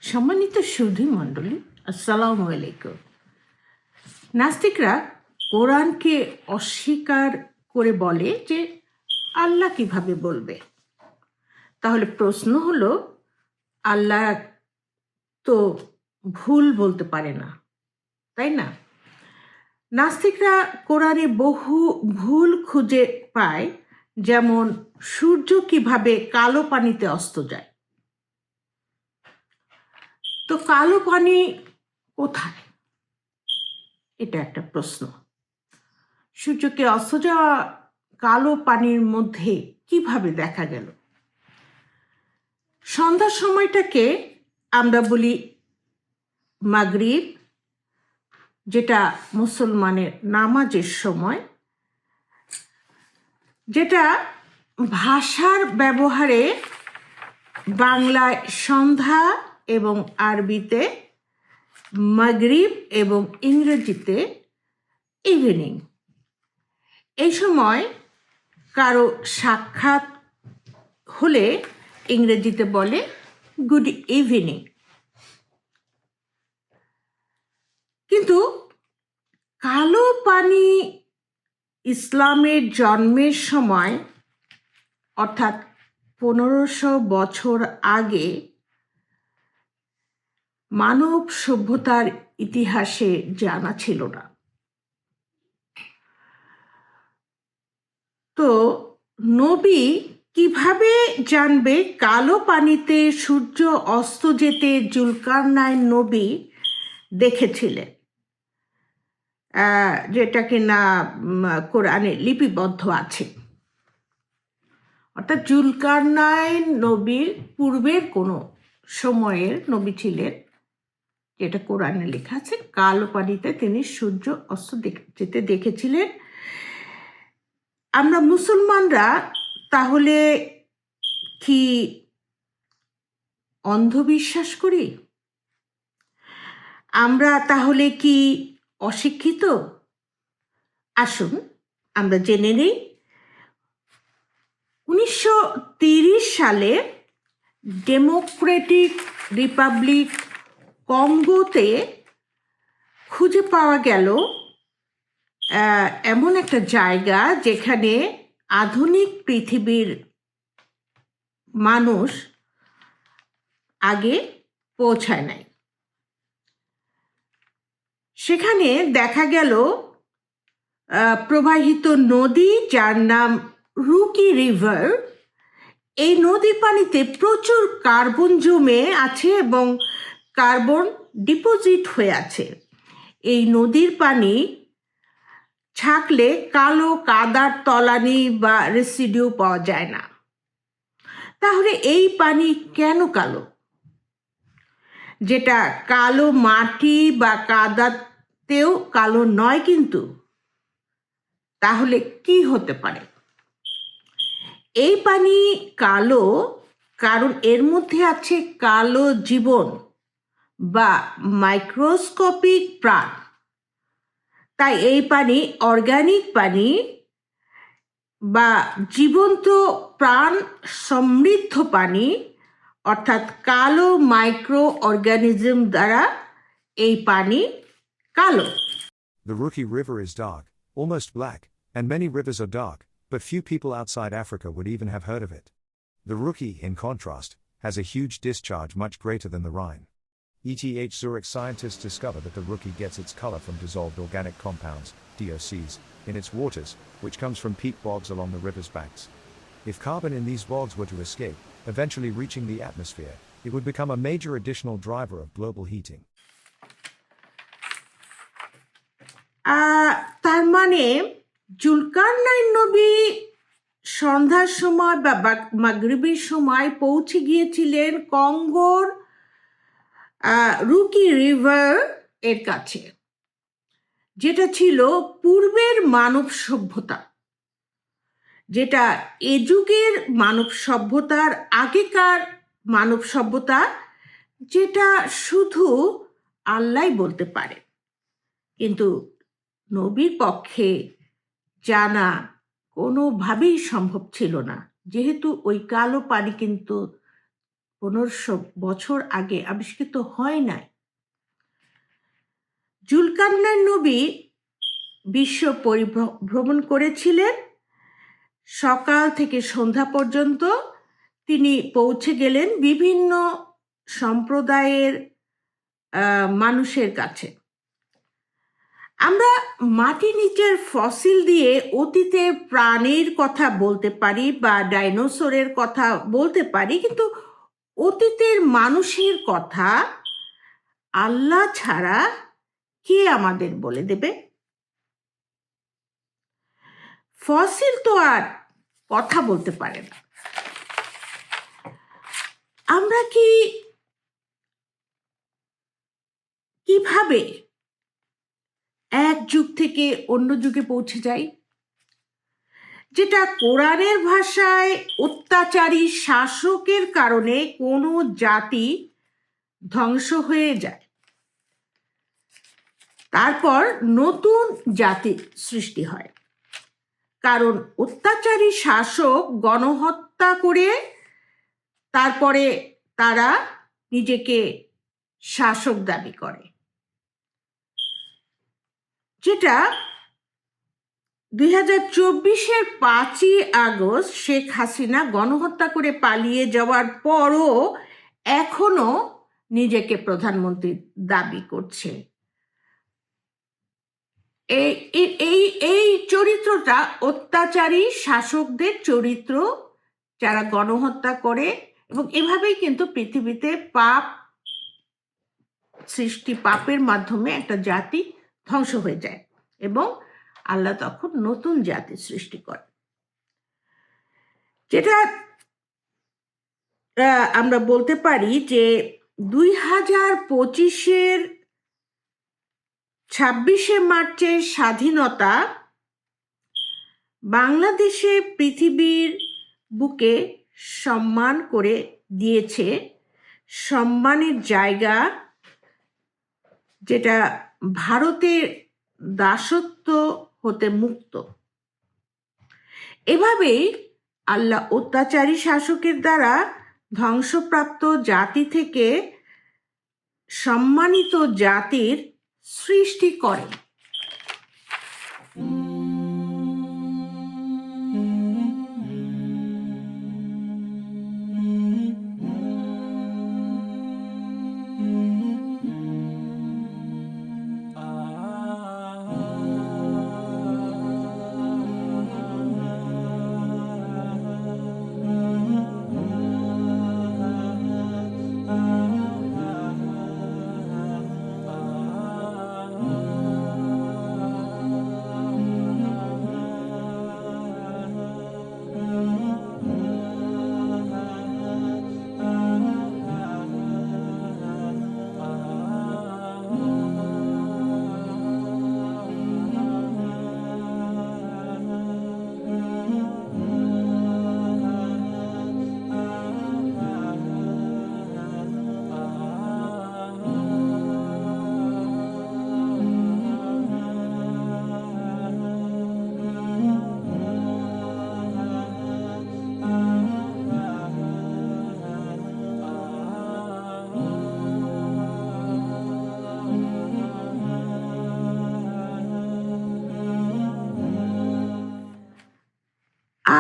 সম্মানিত সুধী মণ্ডলী, আসসালামু আলাইকুম। নাস্তিকরা কোরআনকে অস্বীকার করে বলে যে আল্লাহ কিভাবে বলবে। তাহলে প্রশ্ন হলো, আল্লাহ তো ভুল বলতে পারে না, তাই না? নাস্তিকরা কোরআনে বহু ভুল খুঁজে পায়, যেমন সূর্য কিভাবে কালো পানিতে অস্ত যায়। তো কালো পানি কোথায়, এটা একটা প্রশ্ন। সূর্যকে অস্ত যাওয়া কালো পানির মধ্যে কিভাবে দেখা গেল? সন্ধ্যার সময়টাকে আমরা বলি মাগরিব, যেটা মুসলমানের নামাজের সময়, যেটা ভাষার ব্যবহারে বাংলায় সন্ধ্যা এবং আরবিতে মাগরিব এবং ইংরেজিতে ইভিনিং। এই সময় কারো সাক্ষাৎ হলে ইংরেজিতে বলে গুড ইভিনিং। কিন্তু কালো পানি ইসলামের জন্মের সময়, অর্থাৎ 1500 বছর আগে, মানব সভ্যতার ইতিহাসে জানা ছিল না। তো নবী কিভাবে জানবে কালো পানিতে সূর্য অস্ত যেতে জুলকারনাইন নবী দেখেছিলেন, যেটা কিনা কোরআনে লিপিবদ্ধ আছে। অর্থাৎ জুলকারনাইন নবীর পূর্বের কোনো সময়ের নবী ছিলেন, যেটা কোরআনে লেখা আছে, কালো পানিতে তিনি সূর্য অস্ত যেতে দেখেছিলেন। আমরা মুসলমানরা তাহলে কি অন্ধবিশ্বাস করি? আমরা তাহলে কি অশিক্ষিত? আসুন আমরা জেনে নিই। 1930 সালে ডেমোক্রেটিক রিপাবলিক কঙ্গোতে খুঁজে পাওয়া গেল এমন একটা জায়গা যেখানে আধুনিক পৃথিবীর মানুষ আগে পৌঁছায় নাই। সেখানে দেখা গেল প্রবাহিত নদী, যার নাম রুকি রিভার। এই নদীর পানিতে প্রচুর কার্বন জমে আছে এবং কার্বন ডিপোজিট হয়ে আছে। এই নদীর পানি ছাঁকলে কালো কাদার তলানি বা রেসিডিউ পাওয়া যায় না। তাহলে এই পানি কেন কালো? যেটা কালো মাটি বা কাদাতেও কালো নয় কিন্তু। তাহলে কি হতে পারে? এই পানি কালো কারণ এর মধ্যে আছে কালো জীবন বা মাইক্রোস্কোপিক প্রাণ। তাই এই পানি অর্গানিক পানি বা জীবন্ত প্রাণ সমৃদ্ধ পানি, অর্থাৎ কালো মাইক্রো অর্গানিজম দ্বারা এই পানি কালো। The Rookie River is dark, almost black, and many rivers are dark, but few people outside Africa would even have heard of it. The Rookie, in contrast, has a huge discharge much greater than the Rhine. ETH Zurich scientists discover that the Rookie gets its color from dissolved organic compounds, DOCs, in its waters, which comes from peat bogs along the river's banks. If carbon in these bogs were to escape, eventually reaching the atmosphere, it would become a major additional driver of global heating. তার মানে জুলকারনাইন নবী সন্ধ্যার সময় বা মাগরিবের সময় পৌঁছে গিয়েছিলেন কঙ্গোর রুকি রিভার এর কাছে, যেটা ছিল পূর্বের মানব সভ্যতা, যেটা এ যুগের মানব সভ্যতার আগেকার মানব সভ্যতা, যেটা শুধু আল্লাহই বলতে পারে। কিন্তু নবীর পক্ষে জানা কোনোভাবেই সম্ভব ছিল না, যেহেতু ওই কালো পানি কিন্তু 1500 বছর আগে আবিষ্কৃত হয় নাই। জুলকারনাইন নবী বিশ্ব পরিভ্রমণ করেছিলেন। সকাল থেকে সন্ধ্যা পর্যন্ত তিনি পৌঁছে গেলেন বিভিন্ন সম্প্রদায়ের মানুষের কাছে। আমরা মাটির নিচের ফসিল দিয়ে অতীতের প্রাণীর কথা বলতে পারি বা ডাইনোসরের কথা বলতে পারি, কিন্তু অতীতের মানুষের কথা আল্লাহ ছাড়া কে আমাদের বলে দেবে? ফসিল তো আর কথা বলতে পারে না। আমরা কিভাবে এক যুগ থেকে অন্য যুগে পৌঁছে যাই? যেটা কোরআনের ভাষায় অত্যাচারী শাসকের কারণে কোনো জাতি ধ্বংস হয়ে যায়, তারপর নতুন জাতি সৃষ্টি হয়। কারণ অত্যাচারী শাসক গণহত্যা করে তারপরে তারা নিজেকে শাসক দাবি করে, যেটা 2024-এর 5ই আগস্ট শেখ হাসিনা গণহত্যা করে পালিয়ে যাওয়ার পরও এখনো নিজেকে প্রধানমন্ত্রী দাবি করছে। এই চরিত্রটা অত্যাচারী শাসকদের চরিত্র, যারা গণহত্যা করে, এবং এভাবেই কিন্তু পৃথিবীতে পাপ সৃষ্টি, পাপের মাধ্যমে একটা জাতি ধ্বংস হয়ে যায় এবং আল্লাহ তখন নতুন জাতি সৃষ্টি করে। যেটা আমরা বলতে পারি যে 2025-এর 26শে মার্চের স্বাধীনতা বাংলাদেশে পৃথিবীর বুকে সম্মান করে দিয়েছে, সম্মানের জায়গা, যেটা ভারতের দাসত্ব হতে মুক্ত। এভাবেই আল্লাহ অত্যাচারী শাসকের দ্বারা ধ্বংসপ্রাপ্ত জাতি থেকে সম্মানিত জাতির সৃষ্টি করেন।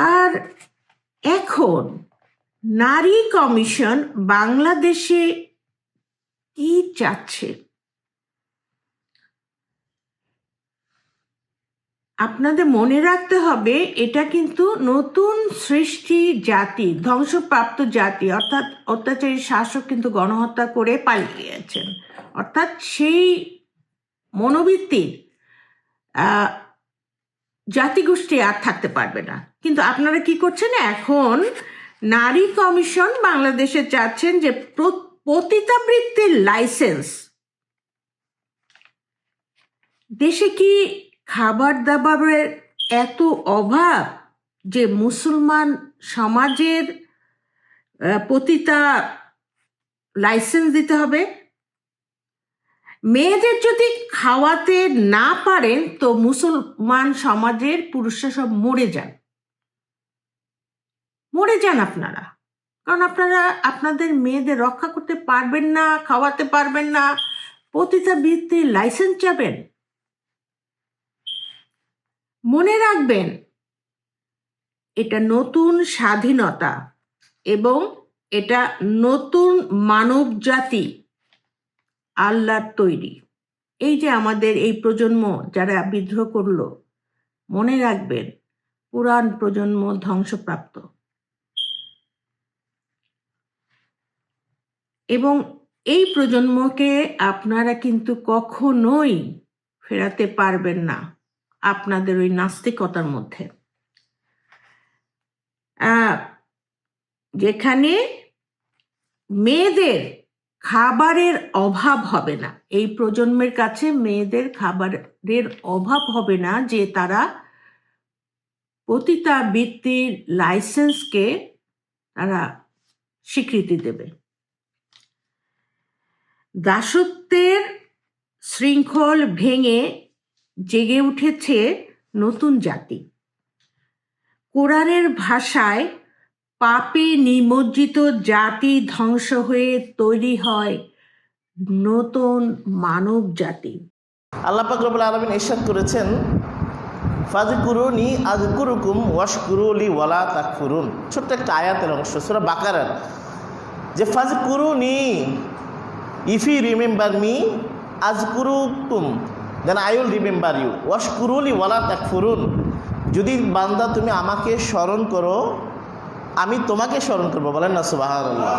আর এখন নারী কমিশন বাংলাদেশে কি চাচ্ছে? আপনাদের মনে রাখতে হবে, এটা কিন্তু নতুন সৃষ্টি জাতি, ধ্বংসপ্রাপ্ত জাতি, অর্থাৎ অত্যাচারী শাসক কিন্তু গণহত্যা করে পালিয়ে গিয়েছেন, অর্থাৎ সেই মনোবৃত্তির জাতিগোষ্ঠী আর থাকতে পারবে না। কিন্তু আপনারা কি করছেন? এখন নারী কমিশন বাংলাদেশে চাচ্ছেন যে পতিতাবৃত্তির লাইসেন্স। দেশে কি খাবার দাবারের এত অভাব যে মুসলমান সমাজের পতিতা লাইসেন্স দিতে হবে? মেয়েদের যদি খাওয়াতে না পারেন তো মুসলমান সমাজের পুরুষরা সব মরে যান আপনারা। কারণ আপনারা আপনাদের মেয়েদের রক্ষা করতে পারবেন না, খাওয়াতে পারবেন না, পতিতাবৃত্তির লাইসেন্স যাবেন। মনে রাখবেন, এটা নতুন স্বাধীনতা এবং এটা নতুন মানব জাতি আল্লাহর তৈরি। এই যে আমাদের এই প্রজন্ম যারা বিদ্রোহ করলো, মনে রাখবেন পুরান প্রজন্ম ধ্বংসপ্রাপ্ত এবং এই প্রজন্মকে আপনারা কিন্তু কখনোই ফেরাতে পারবেন না আপনাদের ওই নাস্তিকতার মধ্যে। যেখানে মেয়েদের খাবারের অভাব হবে না, এই প্রজন্মের কাছে মেয়েদের খাবারের অভাব হবে না, যে তারা পতিতাবৃত্তির লাইসেন্সকে তারা স্বীকৃতি দেবে। দাসত্বের শৃঙ্খল ভেঙে জেগে উঠেছে নতুন জাতি। কোরআনের ভাষায় পাপে নিমজ্জিত জাতি ধ্বংস হয়ে তৈরি হয় নতুন মানব জাতি। আল্লাহ পাক রব্বুল আলামিন ইরশাদ করেছেন, ফাযকুরুনি আযকুরুকুম ওয়াশকুরুলি ওয়ালা তাকফুরুন। ছোট্ট একটা আয়াতের অংশ সূরা বাকারার, যে ফাযকুরুনি, ইফ ইউ রিমেম্বার মি, আযকুরুকুম, then I will remember you, ওয়াশকুরুলি ওয়ালা তাকফুরুন। যদি বান্দা তুমি আমাকে স্মরণ করো, আমি তোমাকে স্মরণ করবো। বলেন না সুবহানাল্লাহ।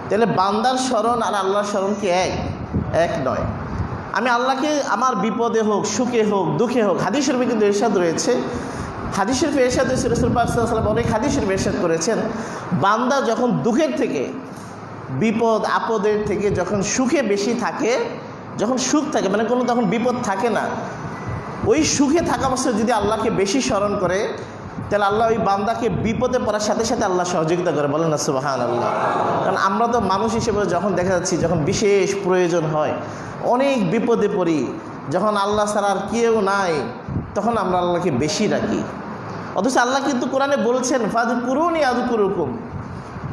তাহলে বান্দার স্মরণ আর আল্লাহর স্মরণ কি এক নয়? আমি আল্লাহকে আমার বিপদে হোক, সুখে হোক, দুঃখে হোক, হাদিস শরীফে কিন্তু ইরশাদ রয়েছে, হাদিস শরীফে ইরশাদ হয়েছে, রাসূল পাক সাল্লাল্লাহু আলাইহি ওয়াসাল্লাম অনেক হাদিস শরীফে ইরশাদ করেছেন, বান্দা যখন দুঃখের থেকে, বিপদ আপদের থেকে যখন সুখে বেশি থাকে, যখন সুখ থাকে, মানে কোনো তখন বিপদ থাকে না, ওই সুখে থাকা অবস্থায় যদি আল্লাহকে বেশি স্মরণ করে, তাহলে আল্লাহ ওই বান্দাকে বিপদে পড়ার সাথে সাথে আল্লাহ সহযোগিতা করে। বলেন না সুবহানাল্লাহ। কারণ আমরা তো মানুষ হিসেবে যখন দেখা যাচ্ছি, যখন বিশেষ প্রয়োজন হয়, অনেক বিপদে পড়ি, যখন আল্লাহ ছাড়া আর কেউ নাই, তখন আমরা আল্লাহকে বেশি রাখি। অথচ আল্লাহ কিন্তু কোরআনে বলছেন, ফাযকুরুনি আযকুরুকুম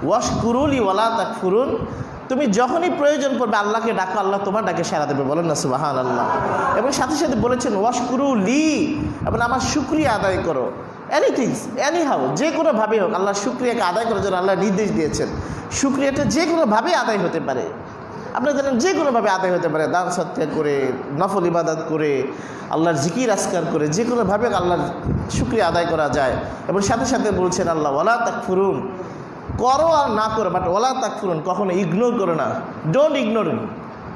ওয়াশকুরুলি ওয়ালা তাকফুরুন। তুমি যখনই প্রয়োজন পড়বে আল্লাহকে ডাকো, আল্লাহ তোমার ডাকে সাড়া দেবে। বলেন না সুবহানাল্লাহ। এবং সাথে সাথে বলেছেন ওয়াশকুরুলি, এবং আমার শুকরিয়া আদায় করো। এনিথিং, এনিহাউ, যে কোনোভাবে হোক আল্লাহর শুকরিয়াকে আদায় করার জন্য আল্লাহ নির্দেশ দিয়েছেন। শুকরিয়াটা যে কোনোভাবে আদায় হতে পারে, আপনারা জানেন যে কোনোভাবে আদায় হতে পারে, দান সৎকার করে, নফল ইবাদত করে, আল্লাহর জিকির আসকার করে, যে কোনোভাবে আল্লাহর শুকরিয়া আদায় করা যায়। এবং সাথে সাথে বলছেন আল্লাহ ওয়ালা তাকফুরুন, করো আর না করো, বাট ওয়ালা তাকফুরুন, কখনো ইগনোর করো না। ডোন্ট ইগনোর,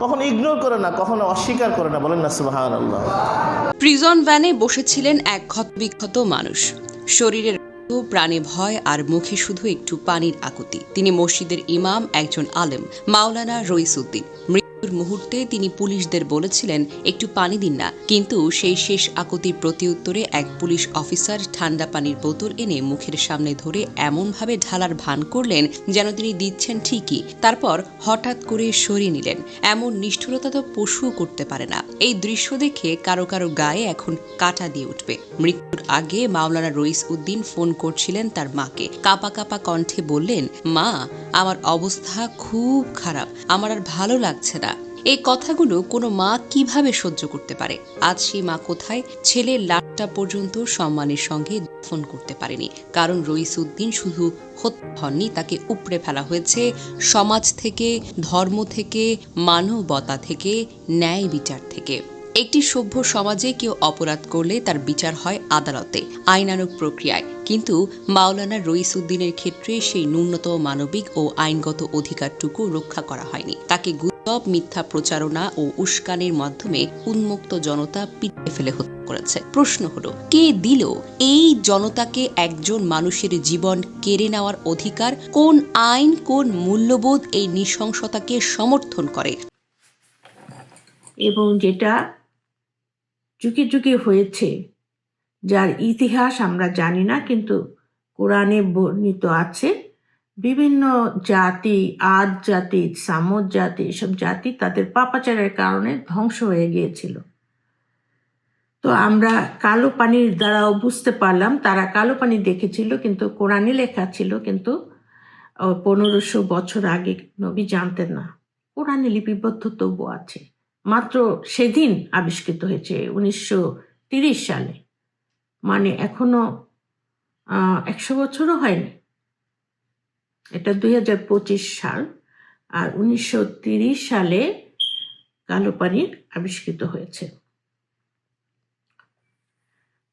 কখনো ইগনোর করো না, কখনো অস্বীকার করো না। বলেন না সুবহানাল্লাহ। প্রিজন ভ্যানে বসেছিলেন এক ক্ষতবিক্ষত মানুষ, শরীরের প্রাণে ভয় আর মুখে শুধু একটু পানির আকুতি। তিনি মসজিদের ইমাম, একজন আলেম, মাওলানা রইসউদ্দিন। মৃত্যুর মুহূর্তে তিনি পুলিশদের বলেছিলেন একটু পানি দিন না, কিন্তু সেই শেষ আকুতির প্রতিউত্তরে এক পুলিশ অফিসার ঠান্ডা পানির বোতল এনে মুখের সামনে ধরে এমনভাবে ঢালার ভান করলেন যেন তিনি দিচ্ছেন ঠিকই, তারপর হঠাৎ করে সরিয়ে নিলেন। এমন নিষ্ঠুরতা তো পশুও করতে পারে না। এই দৃশ্য দেখে কারো কারো গায়ে এখন কাঁটা দিয়ে উঠবে। মৃত্যুর আগে মাওলানা রইসউদ্দিন ফোন করছিলেন তার মাকে। কাঁপা কাঁপা কণ্ঠে বললেন, মা, আমার অবস্থা খুব খারাপ, আমার আর ভালো লাগছে না। এই কথাগুলো কোনো মা কিভাবে সহ্য করতে পারে? আজ সেই মা কোথায়? ছেলের লাশটা পর্যন্ত সম্মানের সঙ্গে দাফন করতে পারেনি, কারণ রইসউদ্দিন শুধু হত্যা হননি, তাকে উপড়ে ফেলা হয়েছে সমাজ থেকে, ধর্ম থেকে, মানবতা থেকে, ন্যায় বিচার থেকে। একটি সভ্য সমাজে কেউ অপরাধ করলে তার বিচার হয় আদালতে, আইনানুগ প্রক্রিয়ায়, কিন্তু মাওলানা রইসউদ্দিনের ক্ষেত্রে সেই ন্যূনতম মানবিক ও আইনগত অধিকারটুকু রক্ষা করা হয়নি। তাকে গুজব, মিথ্যা প্রচারণা ও উস্কানির মাধ্যমে উন্মুক্ত জনতা পিটিয়ে ফেলে হত্যা করেছে। প্রশ্ন হলো, কে দিল এই জনতাকে একজন মানুষের জীবন কেড়ে নেওয়ার অধিকার? কোন আইন, কোন মূল্যবোধ এই নৃশংসতাকে সমর্থন করে? এবং যেটা যুগে যুগে হয়েছে, যার ইতিহাস আমরা জানি না, কিন্তু কোরআনে বর্ণিত আছে, বিভিন্ন জাতি, আদ জাতি, সামুদ জাতি, এসব জাতি তাদের পাপাচারের কারণে ধ্বংস হয়ে গিয়েছিল। তো আমরা কালো পানির দ্বারাও বুঝতে পারলাম তারা কালো পানি দেখেছিল, কিন্তু কোরআনে লেখা ছিল কিন্তু 1500 বছর আগে নবী জানতেন না। কোরআনে লিপিবদ্ধ তবু আছে, মাত্র সেদিন আবিষ্কৃত হয়েছে 1930 সালে, মানে এখনো 100 বছরও হয়নি। এটা 2025 সাল, আর 1930 সালে কালো পানির আবিষ্কৃত হয়েছে।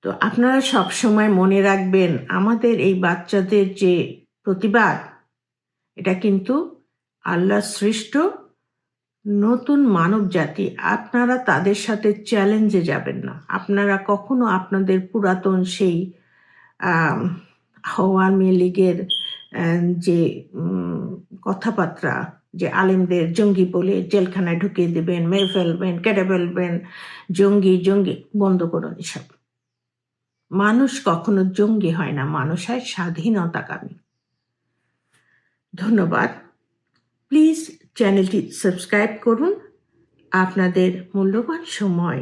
তো আপনারা সব সময় মনে রাখবেন, আমাদের এই বাচ্চাদের যে প্রতিবাদ, এটা কিন্তু আল্লাহ সৃষ্ট নতুন মানব জাতি। আপনারা তাদের সাথে চ্যালেঞ্জে যাবেন না। আপনারা কখনো আপনাদের পুরাতন সেই আওয়ামী লীগের যে কথাবার্তা, যে আলেমদের জঙ্গি বলে জেলখানায় ঢুকিয়ে দেবেন, মেরে ফেলবেন, কেটে ফেলবেন, জঙ্গি জঙ্গি, বন্ধ করুন এসব। মানুষ কখনো জঙ্গি হয় না, মানুষ হয় স্বাধীনতাকামী। ধন্যবাদ। প্লিজ চ্যানেলটি সাবস্ক্রাইব করুন। আপনাদের মূল্যবান সময়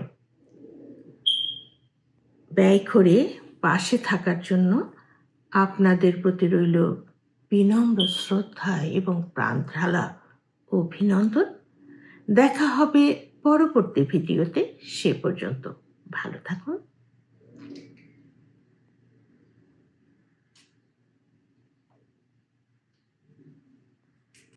ব্যয় করে পাশে থাকার জন্য আপনাদের প্রতি রইল বিনম্র শ্রদ্ধা এবং প্রাণঢালা অভিনন্দন। দেখা হবে পরবর্তী ভিডিওতে। সে পর্যন্ত ভালো থাকুন।